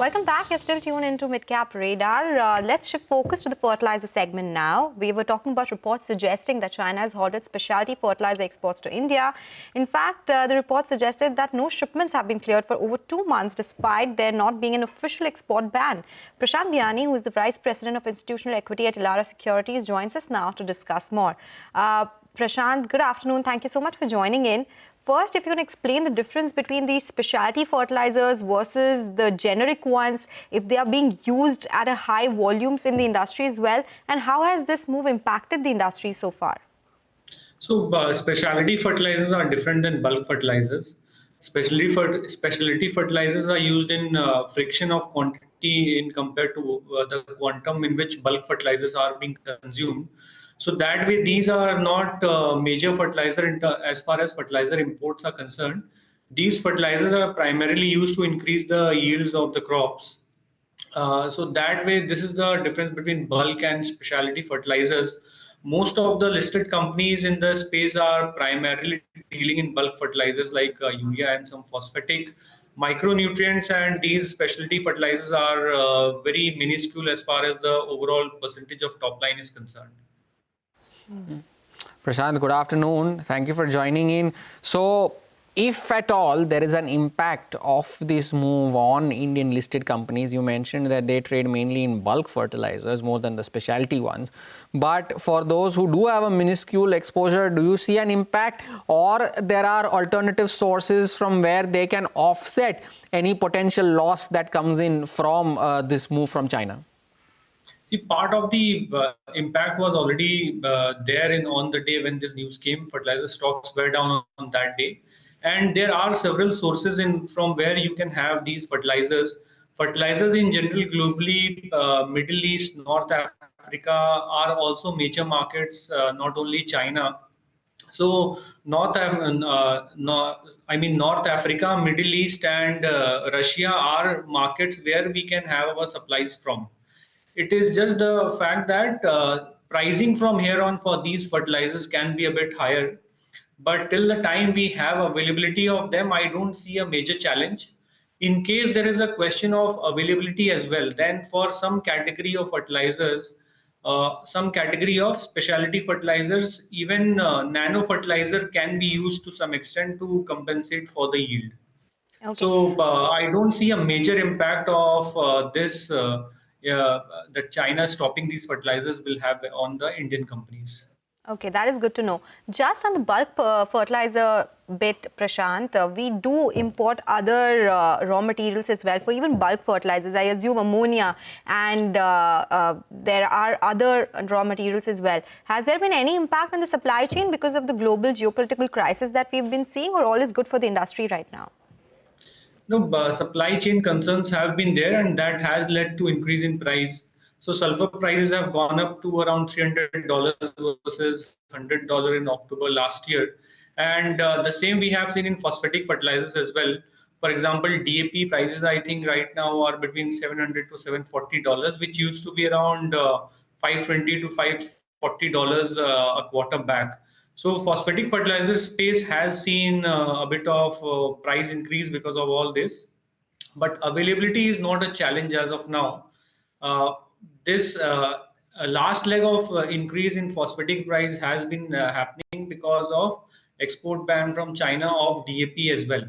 Welcome back. You're still tuned into Midcap Radar. Let's shift focus to the fertilizer segment now. We were talking about reports suggesting that China has halted specialty fertilizer exports to India. In fact, the report suggested that no shipments have been cleared for over 2 months, despite there not being an official export ban. Prashant Biyani, who is the Vice President of Institutional Equity at Elara Securities, joins us now to discuss more. Prashant, good afternoon. Thank you so much for joining in. First, if you can explain the difference between these specialty fertilizers versus the generic ones, if they are being used at a high volumes in the industry as well, and how has this move impacted the industry so far? So, specialty fertilizers are different than bulk fertilizers. Specialty fertilizers are used in friction of quantity in compared to the quantum in which bulk fertilizers are being consumed. So that way, these are not major fertilizer as far as fertilizer imports are concerned. These fertilizers are primarily used to increase the yields of the crops. So that way, this is the difference between bulk and specialty fertilizers. Most of the listed companies in the space are primarily dealing in bulk fertilizers like urea and some phosphatic micronutrients, and these specialty fertilizers are very minuscule as far as the overall percentage of top line is concerned. Prashant, good afternoon. Thank you for joining in. So, if at all there is an impact of this move on Indian listed companies, you mentioned that they trade mainly in bulk fertilizers more than the specialty ones. But for those who do have a minuscule exposure, do you see an impact, or there are alternative sources from where they can offset any potential loss that comes in from this move from China? See, part of the impact was already there on the day when this news came. Fertilizer stocks were down on that day. And there are several sources from where you can have these fertilizers. Fertilizers in general, globally, Middle East, North Africa are also major markets, not only China. So North Africa, Middle East, and Russia are markets where we can have our supplies from. It is just the fact that pricing from here on for these fertilizers can be a bit higher. But till the time we have availability of them, I don't see a major challenge. In case there is a question of availability as well, then for some category of fertilizers, some category of specialty fertilizers, even nano fertilizer can be used to some extent to compensate for the yield. Okay. So I don't see a major impact of this that China stopping these fertilizers will have on the Indian companies. Okay, that is good to know. Just on the bulk fertilizer bit, Prashant, we do import other raw materials as well for even bulk fertilizers. I assume ammonia, and there are other raw materials as well. Has there been any impact on the supply chain because of the global geopolitical crisis that we've been seeing, or all is good for the industry right now? No, supply chain concerns have been there, and that has led to increase in price. So sulfur prices have gone up to around $300 versus $100 in October last year. And the same we have seen in phosphatic fertilizers as well. For example, DAP prices, I think right now are between $700 to $740, which used to be around $520 to $540 a quarter back. So phosphatic fertilizer space has seen a bit of price increase because of all this, but availability is not a challenge as of now. This last leg of increase in phosphatic price has been happening because of export ban from China of DAP as well.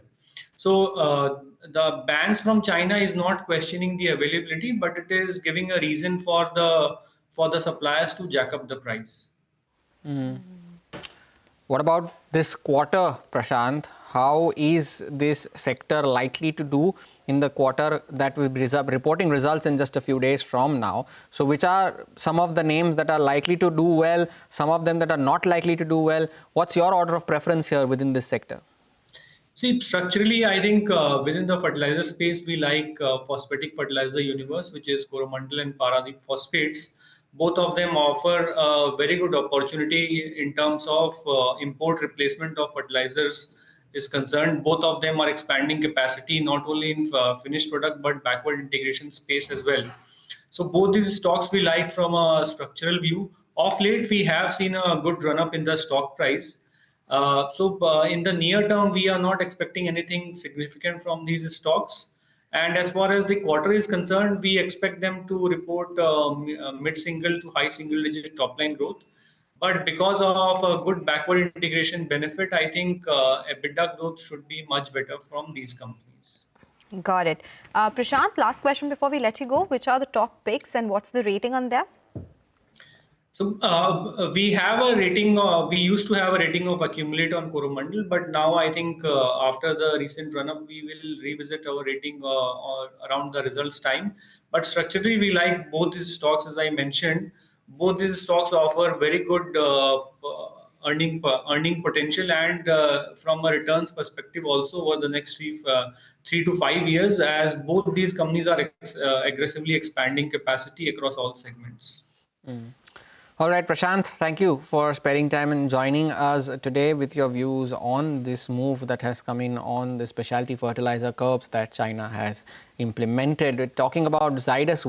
So the bans from China is not questioning the availability, but it is giving a reason for the suppliers to jack up the price. What about this quarter, Prashant? How is this sector likely to do in the quarter that we'll be reporting results in just a few days from now? So which are some of the names that are likely to do well, some of them that are not likely to do well? What's your order of preference here within this sector? See, structurally, I think within the fertilizer space, we like phosphatic fertilizer universe, which is Coromandel and Paradeep phosphates. Both of them offer a very good opportunity in terms of import replacement of fertilizers is concerned. Both of them are expanding capacity, not only in finished product, but backward integration space as well. So both these stocks we like from a structural view. Of late, we have seen a good run up in the stock price. So in the near term, we are not expecting anything significant from these stocks. And as far as the quarter is concerned, we expect them to report mid-single to high single-digit top-line growth. But because of a good backward integration benefit, I think EBITDA growth should be much better from these companies. Got it. Prashant, last question before we let you go. Which are the top picks and what's the rating on them? So we have a rating. We used to have a rating of accumulate on Coromandel, but now I think after the recent run-up, we will revisit our rating around the results time. But structurally, we like both these stocks, as I mentioned. Both these stocks offer very good earning potential, and from a returns perspective, also over the next 3 to 5 years, as both these companies are aggressively expanding capacity across all segments. All right, Prashant, thank you for sparing time and joining us today with your views on this move that has come in on the specialty fertilizer curbs that China has implemented. We're talking about Zydus.